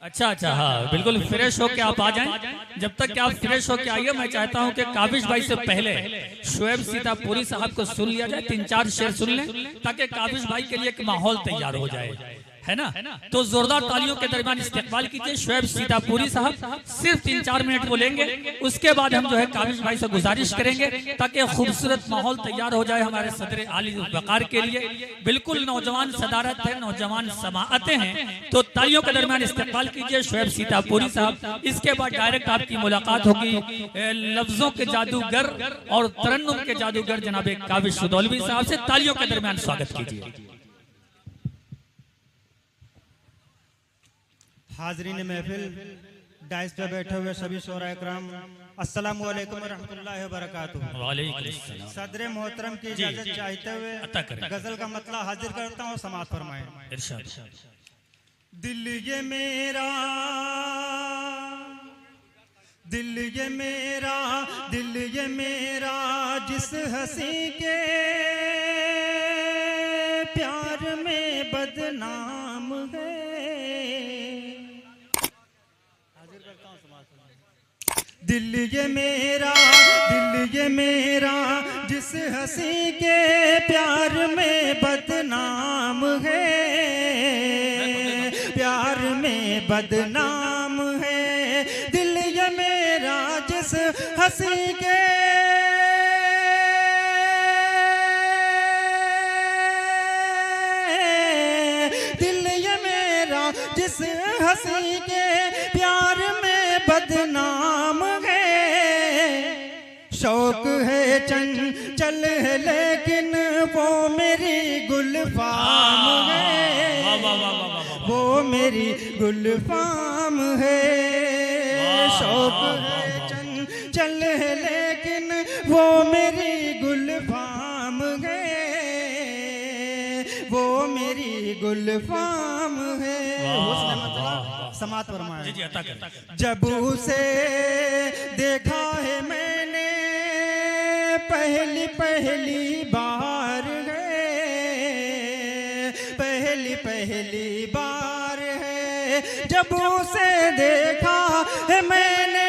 अच्छा अच्छा, हाँ बिल्कुल फ्रेश होके आप आ जाएं। जब तक कि आप फ्रेश होके आइए, मैं चाहता हूं कि काबिश भाई से पहले शोएब सीतापुरी साहब को सुन लिया जाए, 3-4 शेर सुन लें ताकि काबिश भाई के लिए एक माहौल तैयार हो जाए, है ना। तो जोरदार तालियों के दरमियान इस्तेकबाल कीजिए शोएब सीतापुरी साहब। सिर्फ 3-4 मिनट बोलेंगे, उसके बाद हम जो है काबिश भाई से गुजारिश करेंगे ताकि खूबसूरत माहौल तैयार हो जाए हमारे सदर आली वकार के लिए। बिल्कुल नौजवान सदारत है, नौजवान समाअतें हैं, तो तालियों के दरमियान इस्तेकबाल कीजिए शोएब सीतापुरी साहब। इसके बाद डायरेक्ट आपकी मुलाकात होगी लफ्जों के जादूगर और तरन्नुम के जादूगर जनाब काबिश सुदौलवी साहब से। तालियों के दरमियान स्वागत कीजिए। हाजरीन महफिल, डाइस पे बैठे हुए सभी शोरा इकराम, अस्सलामु अलैकुम रहमतुल्लाहि व बरकातुहू। वालेकुम अस्सलाम। सदर मोहतरम की इजाजत चाहते हुए गजल का मतलब हाजिर करता हूँ, समाअत फरमाएं। इरशाद। दिल ये मेरा, दिल ये मेरा, दिल ये मेरा, जिस हंसी के प्यार में बदनाम है। दिल ये मेरा, दिल ये मेरा, जिस हंसी के प्यार में बदनाम है, प्यार में बदनाम है। दिल ये मेरा जिस हंसी के दिल ये मेरा जिस हंसी के प्यार में बदनाम है। शौक है चंचल है लेकिन वो मेरी गुलफाम है, वो मेरी गुलफाम है। शौक है चंचल है लेकिन वो मेरी गुलफाम है, वो मेरी गुलफाम है। समात फरमाएं। जब उसे देखा है मैंने पहली पहली बार है, पहली पहली बार है। जब उसे देखा है मैंने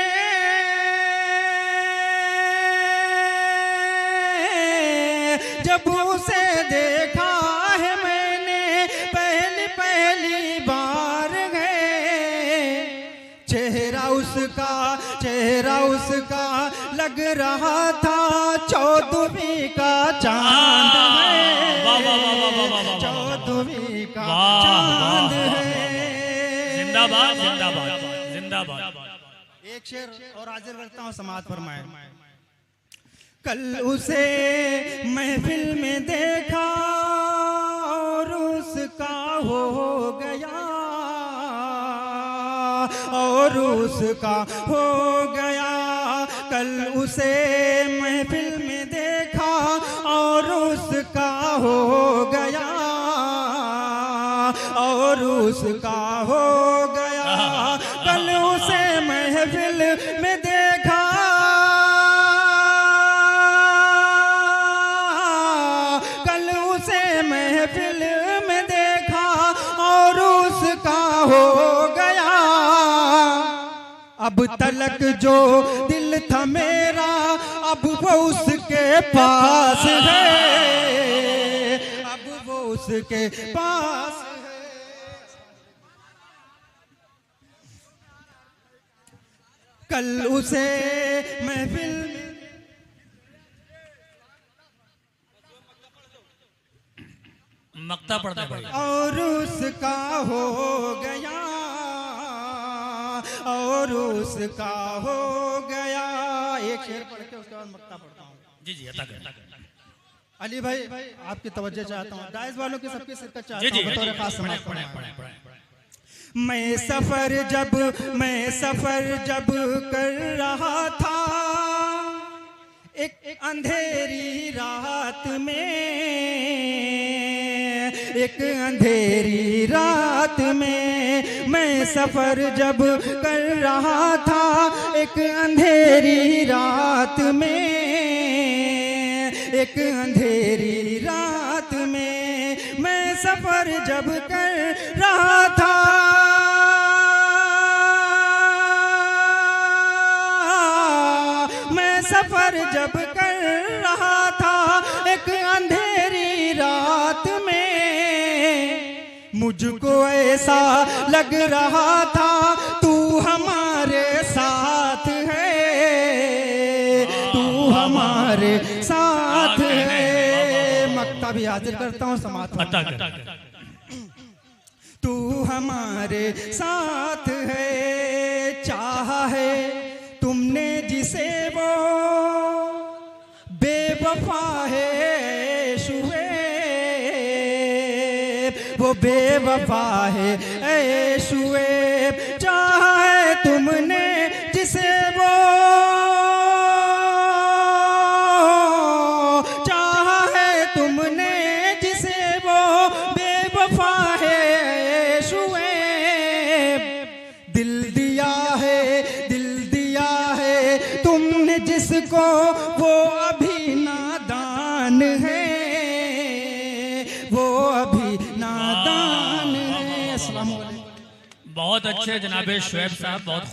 जब उसे देखा है मैंने पहली पहली बार है। चेहरा उसका, चेहरा उसका लग रहा था चौदहवीं का चांद है, चौदहवीं का चांद है। जिंदाबाद जिंदाबाद जिंदाबाद। एक शेर और हाजिर करता हूँ, समाअत फरमाएं। कल उसे महफिल में देखा और उसका हो गया, और उसका हो गया। कल उसे महफिल में देखा और उसका हो गया, और उसका हो गया। कल उसे महफिल में देखा, कल उसे महफिल में देखा और उसका हो गया। अब तलक जो दिल था मेरा अब वो उसके पास है, अब वो उसके पास है। कल उसे महफिल मक्ता पड़ता भाई, और उसका हो गया, और उसका हो गया। एक शेर पढ़ के उसके बाद मक्ता पढ़ता हूँ। जी जी अता कर। अली भाई आपकी तवज्जो चाहता हूँ, डाइस वालों की सबकी शिरकत चाहता जी जी हूँ बतौर खास समाअत पढ़े फरमाएं। पढ़े पढ़े। मैं सफर जब कर रहा था एक अंधेरी रात में, एक अंधेरी रात में। मैं सफर जब कर रहा था एक अंधेरी रात में, एक अंधेरी रात में। मैं सफर जब कर रहा था जब कर रहा था एक अंधेरी रात में, मुझको ऐसा लग रहा था तू हमारे साथ है, तू हमारे साथ है। मक्ता भी हाजिर करता हूँ समात तू हमारे साथ है, चाहा है तुमने जिसे वो बेवफा है शुएब, वो बेवफा है ऐ शुएब। चाहा है तुमने जिसे वो, चाहा है तुमने जिसे वो बेवफा है शुएब। दिल दिया है तुमने जिसको वो अभी नादान है, वो अभी नादान है। अस्सलाम वालेकुम। बहुत अच्छे जनाबे शुएब साहब, बहुत